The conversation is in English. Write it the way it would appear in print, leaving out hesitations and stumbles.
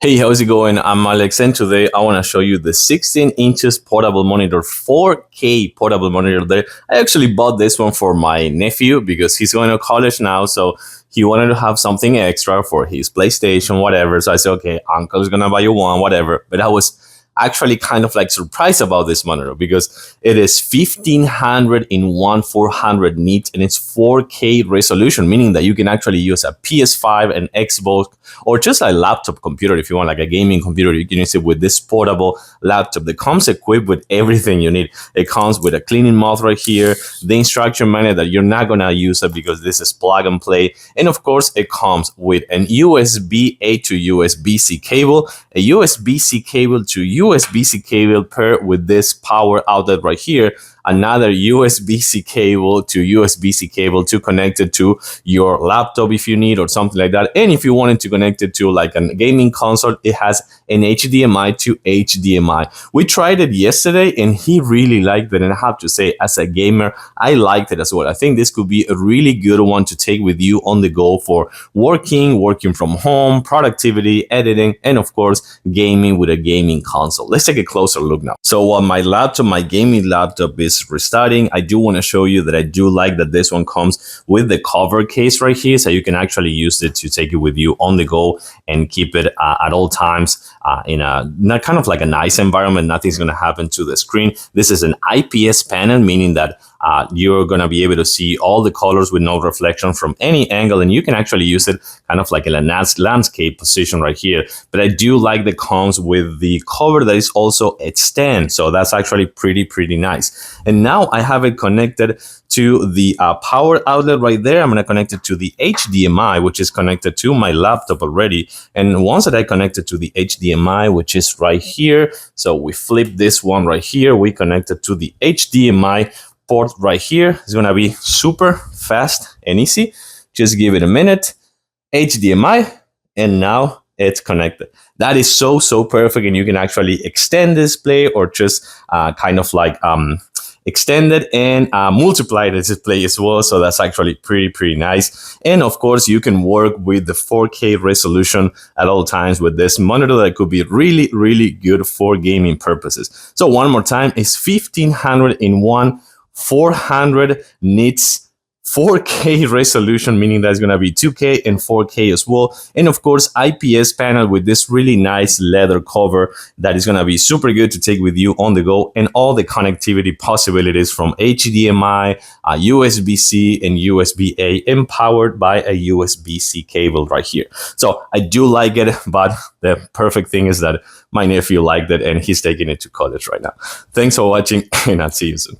Hey, how's it going? I'm Alex, and today I want to show you the 16 inches portable monitor, 4K portable monitor there. I actually bought this one for my nephew because he's going to college now, so he wanted to have something extra for his PlayStation, whatever. So I said, okay, uncle's going to buy you one, whatever. But I was actually kind of like surprised about this monitor because it is 1500 in 1400 nits and it's 4K resolution, meaning that you can actually use a PS5 and Xbox or just a laptop computer. If you want like a gaming computer, you can use it with this portable laptop that comes equipped with everything you need. It comes with a cleaning mouth right here, the instruction manual that you're not gonna use it because this is plug and play, and of course it comes with an USB-A to USB-C cable, a USB-C cable to USB-C cable paired with this power outlet right here, another USB-C cable to USB-C cable to connect it to your laptop if you need or something like that. And if you wanted to connect it to like a gaming console, it has an HDMI to HDMI. We tried it yesterday and he really liked it, and I have to say, as a gamer, I liked it as well. I think this could be a really good one to take with you on the go for working from home, productivity, editing, and of course gaming with a gaming console. Let's take a closer look now. So while my gaming laptop is restarting, I do want to show you that I do like that this one comes with the cover case right here, so you can actually use it to take it with you on the go and keep it at all times in a kind of like a nice environment. Nothing's going to happen to the screen. This is an IPS panel, meaning that you're going to be able to see all the colors with no reflection from any angle, and you can actually use it kind of like in a landscape position right here. But I do like that comes with the cover that is also extend, so that's actually pretty nice. And now I have it connected to the power outlet right there. I'm going to connect it to the HDMI, which is connected to my laptop already. And once that I connect it to the HDMI, which is right here, so we flip this one right here, we connect it to the HDMI port right here. It's going to be super fast and easy. Just give it a minute. HDMI, and now it's connected. That is so perfect, and you can actually extend display or just kind of like extend it and multiply the display as well. So that's actually pretty nice. And of course, you can work with the 4K resolution at all times with this monitor that could be really good for gaming purposes. So one more time, it's 1500 in 1400 nits, 4K resolution, meaning that's going to be 2K and 4K as well. And of course, IPS panel with this really nice leather cover that is going to be super good to take with you on the go, and all the connectivity possibilities from HDMI, USB-C and USB-A, empowered by a USB-C cable right here. So I do like it, but the perfect thing is that my nephew liked it and he's taking it to college right now. Thanks for watching, and I'll see you soon.